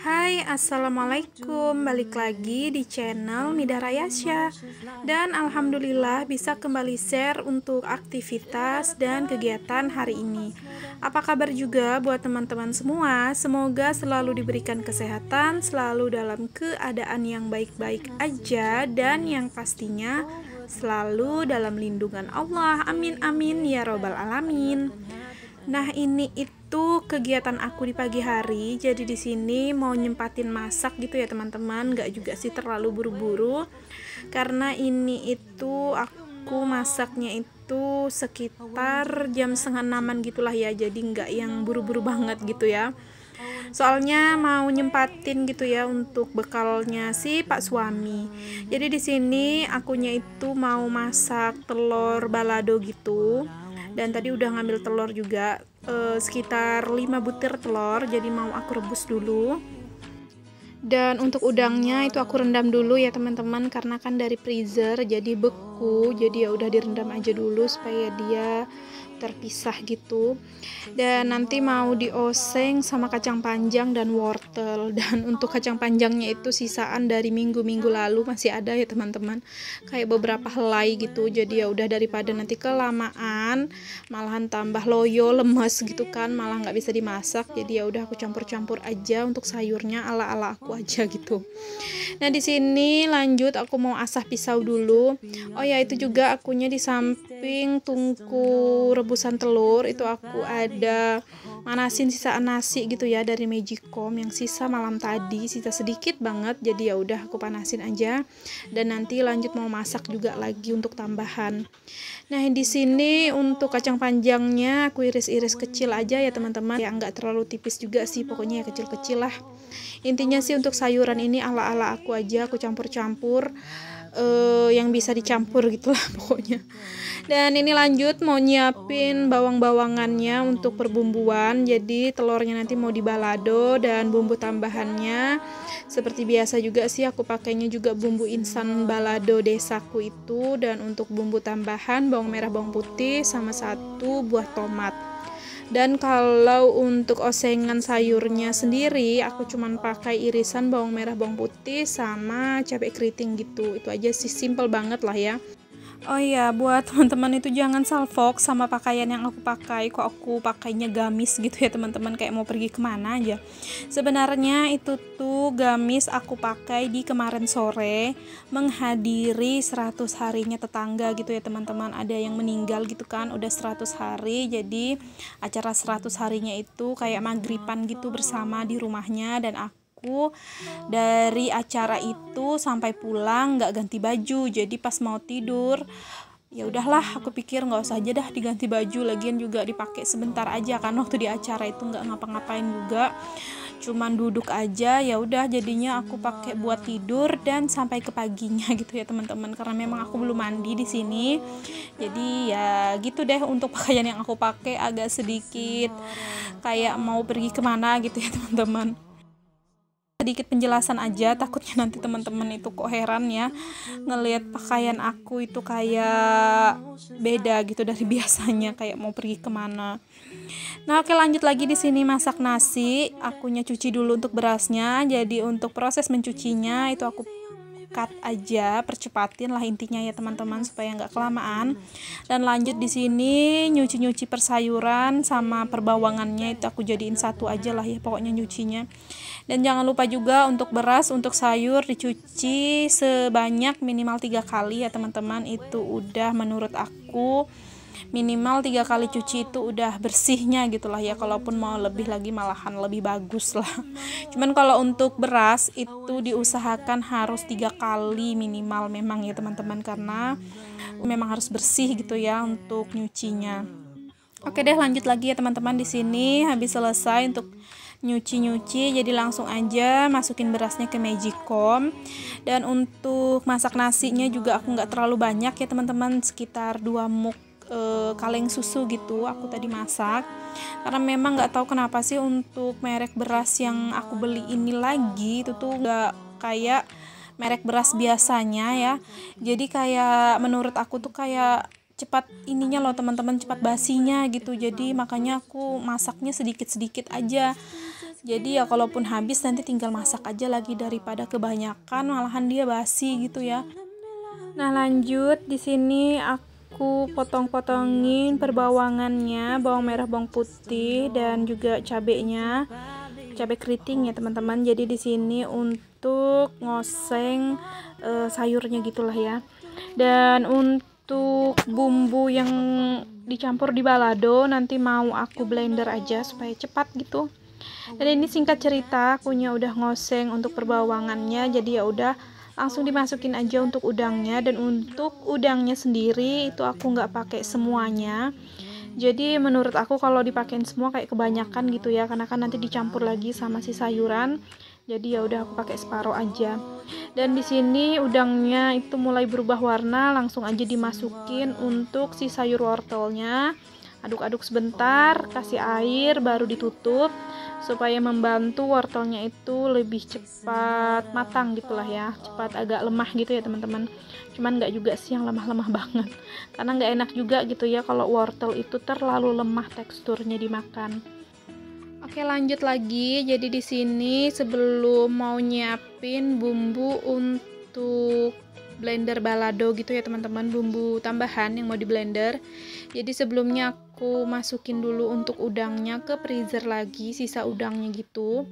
Hai, assalamualaikum. Balik lagi di channel Mida Rayasya. Dan alhamdulillah bisa kembali share untuk aktivitas dan kegiatan hari ini. Apa kabar juga buat teman-teman semua? Semoga selalu diberikan kesehatan, selalu dalam keadaan yang baik-baik aja, dan yang pastinya selalu dalam lindungan Allah. Amin amin ya robbal alamin. Nah, ini itu kegiatan aku di pagi hari. Jadi di sini mau nyempatin masak gitu ya teman-teman. Nggak juga sih terlalu buru-buru. Karena ini itu aku masaknya itu sekitar jam 5:30 gitulah ya. Jadi nggak yang buru-buru banget gitu ya. Soalnya mau nyempatin gitu ya untuk bekalnya si Pak suami. Jadi di sini akunya itu mau masak telur balado gitu. Dan tadi udah ngambil telur juga sekitar 5 butir telur, jadi mau aku rebus dulu. Dan untuk udangnya itu aku rendam dulu ya teman-teman, karena kan dari freezer jadi beku, jadi ya udah direndam aja dulu supaya dia terpisah gitu. Dan nanti mau dioseng sama kacang panjang dan wortel. Dan untuk kacang panjangnya itu sisaan dari minggu-minggu lalu masih ada ya teman-teman, kayak beberapa helai gitu. Jadi ya udah daripada nanti kelamaan malahan tambah loyo lemes gitu kan, malah nggak bisa dimasak. Jadi ya udah aku campur-campur aja untuk sayurnya ala-ala aku aja gitu. Nah di sini lanjut aku mau asah pisau dulu. Oh ya, itu juga akunya di samping tungku rebusan telur itu aku ada manasin sisaan nasi gitu ya dari Magicom yang sisa malam tadi, sisa sedikit banget. Jadi ya udah aku panasin aja, dan nanti lanjut mau masak juga lagi untuk tambahan. Nah di sini untuk kacang panjangnya aku iris-iris kecil aja ya teman-teman, ya nggak terlalu tipis juga sih, pokoknya ya kecil-kecil lah. Intinya sih untuk sayuran ini ala-ala aku aja, aku campur-campur yang bisa dicampur gitulah pokoknya. Dan ini lanjut mau nyiapin bawang-bawangannya untuk perbumbuan. Jadi telurnya nanti mau dibalado, dan bumbu tambahannya seperti biasa juga sih aku pakainya juga bumbu instan balado desaku itu. Dan untuk bumbu tambahan bawang merah, bawang putih, sama 1 buah tomat. Dan kalau untuk osengan sayurnya sendiri aku cuman pakai irisan bawang merah, bawang putih, sama cabai keriting gitu. Itu aja sih, simple banget lah ya. Oh iya, buat teman-teman itu jangan salfok sama pakaian yang aku pakai. Kok aku pakainya gamis gitu ya teman-teman, kayak mau pergi kemana aja. Sebenarnya itu tuh gamis aku pakai di kemarin sore menghadiri 100 harinya tetangga gitu ya teman-teman. Ada yang meninggal gitu kan, udah 100 hari. Jadi acara 100 harinya itu kayak maghriban gitu bersama di rumahnya, dan aku dari acara itu sampai pulang nggak ganti baju. Jadi pas mau tidur ya udahlah, aku pikir nggak usah aja dah diganti baju, lagian juga dipakai sebentar aja kan, waktu di acara itu nggak ngapa-ngapain juga, cuman duduk aja. Ya udah jadinya aku pakai buat tidur dan sampai ke paginya gitu ya teman-teman, karena memang aku belum mandi di sini. Jadi ya gitu deh, untuk pakaian yang aku pakai agak sedikit kayak mau pergi kemana gitu ya teman-teman. Sedikit penjelasan aja, takutnya nanti teman-teman itu kok heran ya ngelihat pakaian aku itu kayak beda gitu dari biasanya, kayak mau pergi kemana. Nah oke, lanjut lagi di sini masak nasi. Akunya cuci dulu untuk berasnya. Jadi untuk proses mencucinya itu aku cut aja, percepatin lah intinya ya teman-teman supaya nggak kelamaan. Dan lanjut di sini nyuci persayuran sama perbawangannya itu aku jadiin satu aja lah ya pokoknya nyucinya. Dan jangan lupa juga untuk beras, untuk sayur dicuci sebanyak minimal 3 kali ya teman-teman. Itu udah menurut aku minimal 3 kali cuci itu udah bersihnya gitulah ya. Kalaupun mau lebih lagi malahan lebih bagus lah. Cuman kalau untuk beras itu diusahakan harus 3 kali minimal memang ya teman-teman, karena memang harus bersih gitu ya untuk nyucinya. Oke deh, lanjut lagi ya teman-teman. Di sini habis selesai untuk nyuci, jadi langsung aja masukin berasnya ke Magicom. Dan untuk masak nasinya juga aku nggak terlalu banyak ya teman-teman, sekitar 2 muk kaleng susu gitu aku tadi masak, karena memang nggak tahu kenapa sih untuk merek beras yang aku beli ini lagi itu tuh nggak kayak merek beras biasanya ya. Jadi kayak menurut aku tuh kayak cepat ininya loh teman-teman, cepat basinya gitu. Jadi makanya aku masaknya sedikit-sedikit aja. Jadi ya kalaupun habis nanti tinggal masak aja lagi daripada kebanyakan malahan dia basi gitu ya. Nah, lanjut di sini aku potong-potongin perbawangannya, bawang merah, bawang putih dan juga cabenya. Cabai keriting ya, teman-teman. Jadi di sini untuk ngoseng sayurnya gitulah ya. Dan untuk bumbu yang dicampur di balado nanti mau aku blender aja supaya cepat gitu. Dan ini singkat cerita, akunya udah ngoseng untuk perbawangannya, jadi ya udah langsung dimasukin aja untuk udangnya. Dan untuk udangnya sendiri itu aku nggak pakai semuanya. Jadi menurut aku kalau dipakein semua kayak kebanyakan gitu ya, karena kan nanti dicampur lagi sama si sayuran. Jadi ya udah aku pakai separuh aja. Dan di sini udangnya itu mulai berubah warna, langsung aja dimasukin untuk si sayur wortelnya. Aduk-aduk sebentar, kasih air, baru ditutup supaya membantu wortelnya itu lebih cepat matang gitulah ya, cepat agak lemah gitu ya teman-teman. Cuman nggak juga sih yang lemah-lemah banget, karena nggak enak juga gitu ya kalau wortel itu terlalu lemah teksturnya dimakan. Oke, lanjut lagi. Jadi di sini sebelum mau nyiapin bumbu untuk blender balado gitu ya teman-teman, bumbu tambahan yang mau di blender. Jadi sebelumnya aku masukin dulu untuk udangnya ke freezer lagi, sisa udangnya gitu.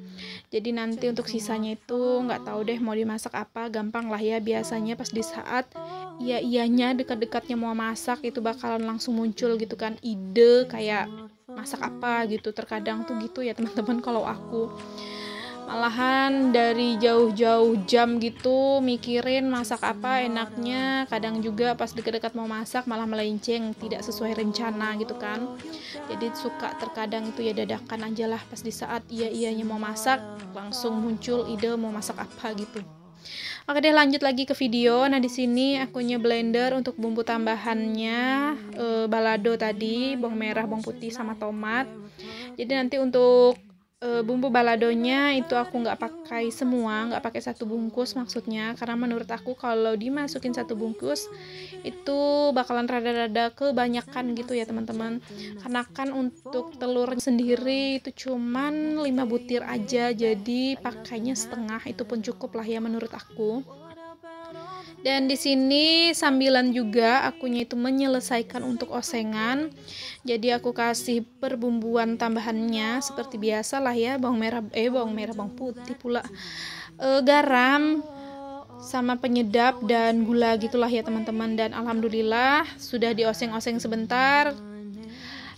Jadi nanti untuk sisanya itu nggak tahu deh mau dimasak apa, gampang lah ya. Biasanya pas di saat iya-iyanya dekat-dekatnya mau masak itu bakalan langsung muncul gitu kan ide kayak masak apa gitu. Terkadang tuh gitu ya teman-teman, kalau aku malahan dari jauh-jauh jam gitu mikirin masak apa enaknya. Kadang juga pas deket-dekat mau masak malah melenceng, tidak sesuai rencana gitu kan. Jadi suka terkadang itu ya dadakan aja lah, pas di saat iya-iyanya mau masak langsung muncul ide mau masak apa gitu. Oke deh, lanjut lagi ke video. Nah di sini akunya blender untuk bumbu tambahannya, balado tadi, bawang merah, bawang putih sama tomat. Jadi nanti untuk bumbu baladonya itu aku nggak pakai semua, nggak pakai satu bungkus maksudnya, karena menurut aku kalau dimasukin satu bungkus itu bakalan rada-rada kebanyakan gitu ya teman-teman. Karena kan untuk telur sendiri itu cuman 5 butir aja, jadi pakainya setengah itu pun cukup lah ya menurut aku. Dan di sini sambilan juga akunya itu menyelesaikan untuk osengan. Jadi aku kasih perbumbuan tambahannya seperti biasa lah ya, bawang merah, bawang putih pula, garam sama penyedap dan gula gitulah ya teman-teman. Dan alhamdulillah sudah dioseng-oseng sebentar.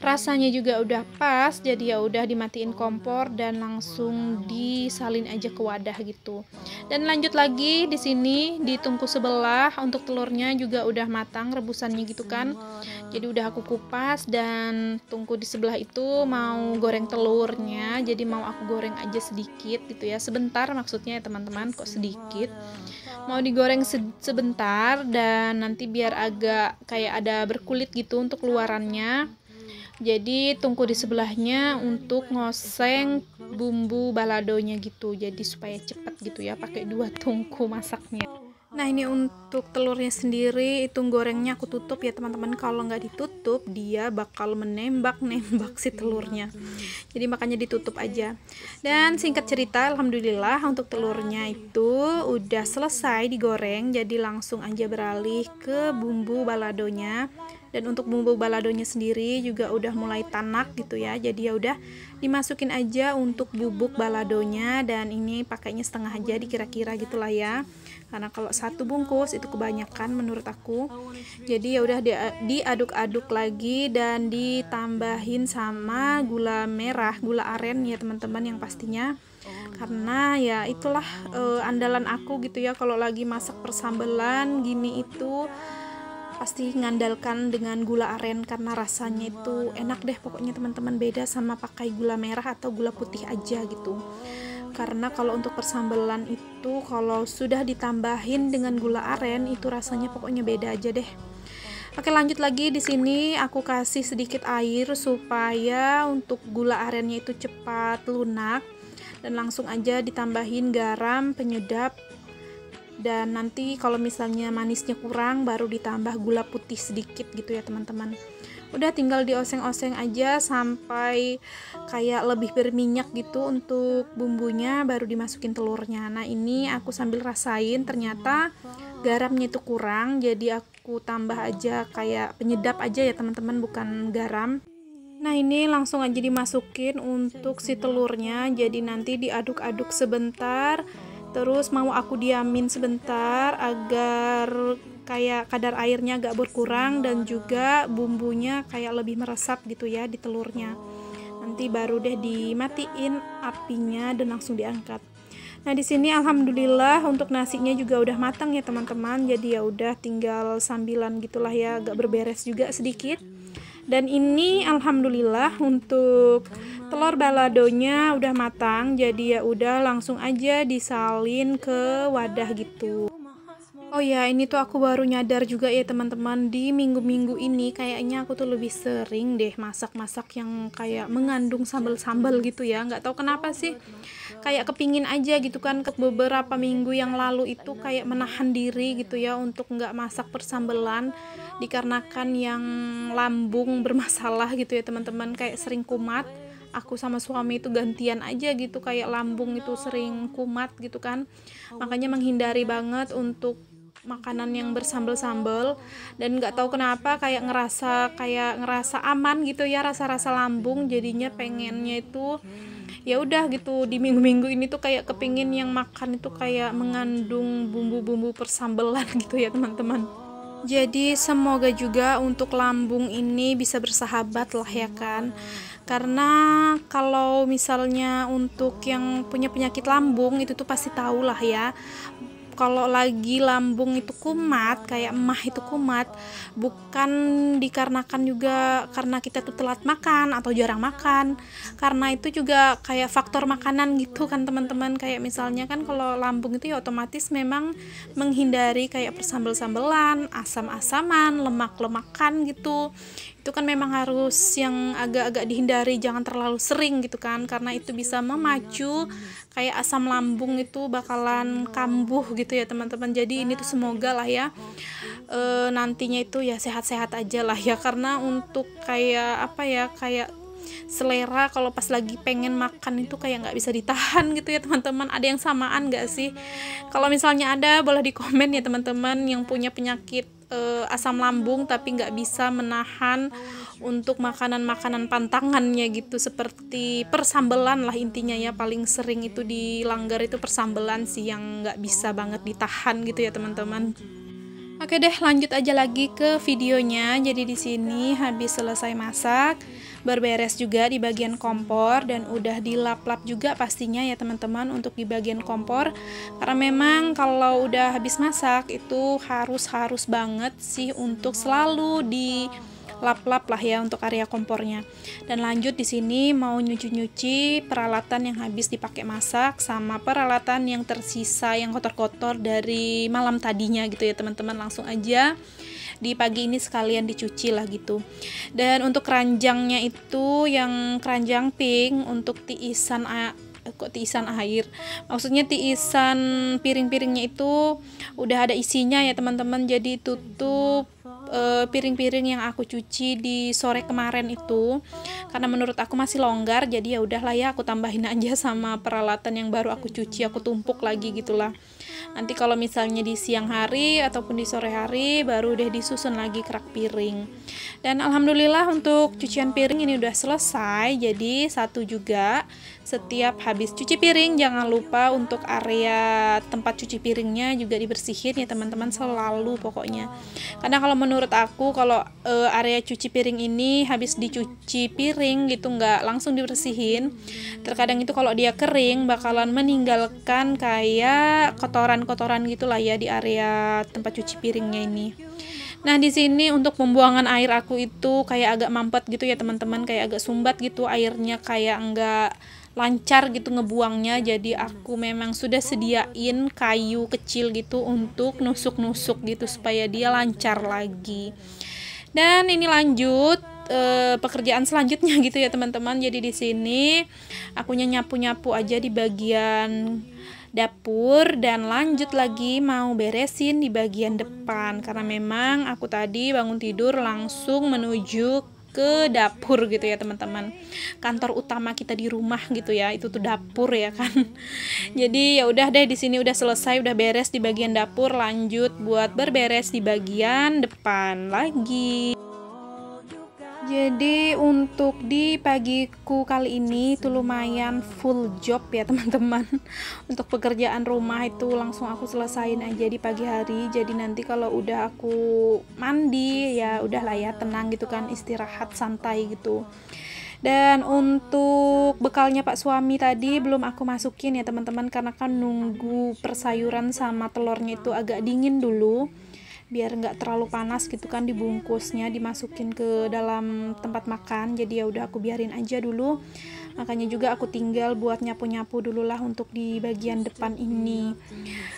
Rasanya juga udah pas, jadi ya udah dimatiin kompor dan langsung disalin aja ke wadah gitu. Dan lanjut lagi di sini di tungku sebelah untuk telurnya juga udah matang rebusannya gitu kan. Jadi udah aku kupas dan tungku di sebelah itu mau goreng telurnya. Jadi mau aku goreng aja sedikit gitu ya. Sebentar maksudnya ya teman-teman, kok sedikit. Mau digoreng sebentar dan nanti biar agak kayak ada berkulit gitu untuk luarannya. Jadi tungku di sebelahnya untuk ngoseng bumbu baladonya gitu. Jadi supaya cepat gitu ya, pakai 2 tungku masaknya. Nah ini untuk telurnya sendiri itu gorengnya aku tutup ya teman-teman. Kalau nggak ditutup dia bakal menembak-nembak si telurnya. Jadi makanya ditutup aja. Dan singkat cerita alhamdulillah untuk telurnya itu udah selesai digoreng. Jadi langsung aja beralih ke bumbu baladonya. Dan untuk bumbu baladonya sendiri juga udah mulai tanak gitu ya. Jadi ya udah dimasukin aja untuk bubuk baladonya, dan ini pakainya setengah aja dikira-kira gitulah ya. Karena kalau satu bungkus itu kebanyakan menurut aku. Jadi ya udah diaduk-aduk lagi dan ditambahin sama gula merah, gula aren ya teman-teman yang pastinya. Karena ya itulah andalan aku gitu ya, kalau lagi masak persambelan gini itu pasti ngandalkan dengan gula aren karena rasanya itu enak deh pokoknya teman-teman, beda sama pakai gula merah atau gula putih aja gitu. Karena kalau untuk persambelan itu kalau sudah ditambahin dengan gula aren itu rasanya pokoknya beda aja deh. Oke, lanjut lagi di sini aku kasih sedikit air supaya untuk gula arennya itu cepat lunak, dan langsung aja ditambahin garam, penyedap Dan nanti kalau misalnya manisnya kurang baru ditambah gula putih sedikit gitu ya teman-teman. Udah tinggal dioseng-oseng aja sampai kayak lebih berminyak gitu untuk bumbunya, baru dimasukin telurnya. Nah ini aku sambil rasain, ternyata garamnya itu kurang, jadi aku tambah aja kayak penyedap aja ya teman-teman, bukan garam. Nah ini langsung aja dimasukin untuk si telurnya, jadi nanti diaduk-aduk sebentar, terus mau aku diamin sebentar agar kayak kadar airnya agak berkurang dan juga bumbunya kayak lebih meresap gitu ya di telurnya. Nanti baru deh dimatiin apinya dan langsung diangkat. Nah di sini alhamdulillah untuk nasinya juga udah matang ya teman-teman, jadi ya udah tinggal sambilan gitulah ya, agak berberes juga sedikit. Dan ini alhamdulillah untuk telur baladonya udah matang, jadi ya udah langsung aja disalin ke wadah gitu. Oh ya, ini tuh aku baru nyadar juga ya teman-teman, di minggu-minggu ini kayaknya aku tuh lebih sering deh masak-masak yang kayak mengandung sambal-sambal gitu ya. Nggak tahu kenapa sih, kayak kepingin aja gitu kan. Ke beberapa minggu yang lalu itu kayak menahan diri gitu ya untuk nggak masak persambelan, dikarenakan yang lambung bermasalah gitu ya teman-teman, kayak sering kumat. Aku sama suami itu gantian aja gitu, kayak lambung itu sering kumat gitu kan, makanya menghindari banget untuk makanan yang bersambal-sambal. Dan nggak tahu kenapa kayak ngerasa aman gitu ya, rasa-rasa lambung, jadinya pengennya itu ya udah gitu di minggu-minggu ini tuh kayak kepingin yang makan itu kayak mengandung bumbu-bumbu persambelan gitu ya teman-teman. Jadi semoga juga untuk lambung ini bisa bersahabat lah ya kan, karena kalau misalnya untuk yang punya penyakit lambung itu tuh pasti tahu lah ya, kalau lagi lambung itu kumat, kayak emah itu kumat, bukan dikarenakan juga karena kita tuh telat makan atau jarang makan, karena itu juga kayak faktor makanan gitu kan teman-teman. Kayak misalnya kan kalau lambung itu ya otomatis memang menghindari kayak persambel-sambelan, asam-asaman, lemak-lemakan gitu. Itu kan memang harus yang agak-agak dihindari, jangan terlalu sering gitu kan, karena itu bisa memacu kayak asam lambung itu bakalan kambuh gitu ya teman-teman. Jadi ini tuh semoga lah ya nantinya itu ya sehat-sehat aja lah ya, karena untuk kayak apa ya, kayak selera kalau pas lagi pengen makan itu kayak nggak bisa ditahan gitu ya teman-teman. Ada yang samaan nggak sih? Kalau misalnya ada, boleh di komen ya teman-teman yang punya penyakit asam lambung tapi nggak bisa menahan untuk makanan-makanan pantangannya gitu, seperti persambelan lah intinya ya. Paling sering itu dilanggar itu persambelan sih, yang nggak bisa banget ditahan gitu ya teman-teman. Oke deh, lanjut aja lagi ke videonya. Jadi di sini habis selesai masak, berberes juga di bagian kompor, dan udah dilap-lap juga pastinya ya teman-teman untuk di bagian kompor, karena memang kalau udah habis masak itu harus banget sih untuk selalu di lap-lap lah ya untuk area kompornya. Dan lanjut di sini mau nyuci-nyuci peralatan yang habis dipakai masak sama peralatan yang tersisa yang kotor-kotor dari malam tadinya gitu ya teman-teman. Langsung aja di pagi ini sekalian dicuci lah gitu. Dan untuk keranjangnya itu yang keranjang pink untuk tiisan air, maksudnya tiisan piring-piringnya itu udah ada isinya ya teman-teman. Jadi tutup piring-piring yang aku cuci di sore kemarin itu, karena menurut aku masih longgar, jadi ya udahlah ya aku tambahin aja sama peralatan yang baru aku cuci, aku tumpuk lagi gitulah. Nanti kalau misalnya di siang hari ataupun di sore hari baru deh disusun lagi kerak piring. Dan alhamdulillah untuk cucian piring ini udah selesai. Jadi satu juga, setiap habis cuci piring jangan lupa untuk area tempat cuci piringnya juga dibersihin ya teman-teman, selalu pokoknya. Karena kalau menurut aku kalau area cuci piring ini habis dicuci piring gitu nggak langsung dibersihin, terkadang itu kalau dia kering bakalan meninggalkan kayak kotoran-kotoran gitulah ya di area tempat cuci piringnya ini. Nah di sini untuk pembuangan air aku itu kayak agak mampet gitu ya teman-teman, kayak agak sumbat gitu airnya, kayak enggak lancar gitu ngebuangnya. Jadi aku memang sudah sediain kayu kecil gitu untuk nusuk-nusuk gitu supaya dia lancar lagi. Dan ini lanjut pekerjaan selanjutnya gitu ya teman-teman. Jadi di sini akunya nyapu-nyapu aja di bagian dapur dan lanjut lagi mau beresin di bagian depan, karena memang aku tadi bangun tidur langsung menuju ke dapur gitu ya teman-teman. Kantor utama kita di rumah gitu ya, itu tuh dapur ya kan. Jadi ya udah deh, di sini udah selesai, udah beres di bagian dapur, lanjut buat berberes di bagian depan lagi. Jadi untuk di pagiku kali ini itu lumayan full job ya teman-teman. Untuk pekerjaan rumah itu langsung aku selesain aja di pagi hari. Jadi nanti kalau udah aku mandi ya udahlah ya, tenang gitu kan, istirahat santai gitu. Dan untuk bekalnya Pak suami tadi belum aku masukin ya teman-teman, karena kan nunggu persayuran sama telurnya itu agak dingin dulu, biar nggak terlalu panas gitu kan dibungkusnya, dimasukin ke dalam tempat makan. Jadi ya udah aku biarin aja dulu. Makanya juga aku tinggal buat nyapu-nyapu dulu lah untuk di bagian depan ini.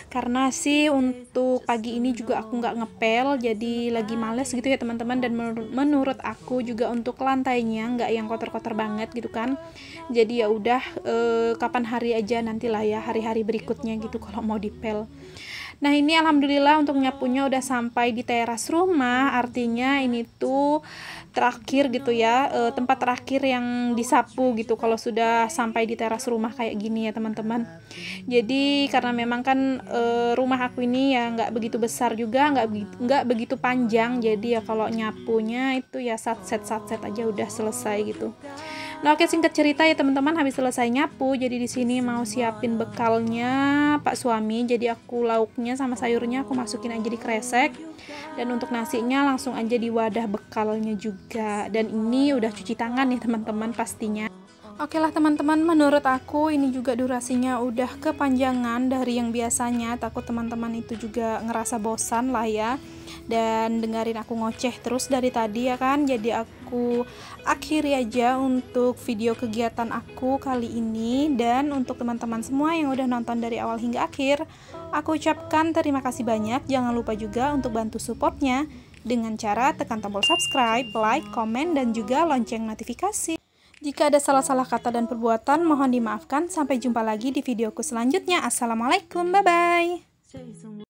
Karena sih untuk pagi ini juga aku nggak ngepel, jadi lagi males gitu ya teman-teman. Dan menurut aku juga untuk lantainya nggak yang kotor-kotor banget gitu kan. Jadi ya udah kapan hari aja nantilah ya, hari-hari berikutnya gitu kalau mau dipel. Nah ini alhamdulillah untuk nyapunya udah sampai di teras rumah, artinya ini tuh terakhir gitu ya, tempat terakhir yang disapu gitu kalau sudah sampai di teras rumah kayak gini ya teman-teman. Jadi karena memang kan rumah aku ini ya nggak begitu besar juga, nggak begitu panjang, jadi ya kalau nyapunya itu ya satset aja udah selesai gitu. Nah oke, singkat cerita ya teman-teman, habis selesai nyapu, jadi di sini mau siapin bekalnya Pak suami. Jadi aku lauknya sama sayurnya aku masukin aja di kresek, dan untuk nasinya langsung aja di wadah bekalnya juga. Dan ini udah cuci tangan ya teman-teman pastinya. Oke lah teman-teman, menurut aku ini juga durasinya udah kepanjangan dari yang biasanya. Takut teman-teman itu juga ngerasa bosan lah ya, dan dengerin aku ngoceh terus dari tadi ya kan. Jadi aku akhiri aja untuk video kegiatan aku kali ini. Dan untuk teman-teman semua yang udah nonton dari awal hingga akhir, aku ucapkan terima kasih banyak. Jangan lupa juga untuk bantu supportnya dengan cara tekan tombol subscribe, like, komen, dan juga lonceng notifikasi. Jika ada salah-salah kata dan perbuatan, mohon dimaafkan. Sampai jumpa lagi di videoku selanjutnya. Assalamualaikum, bye-bye.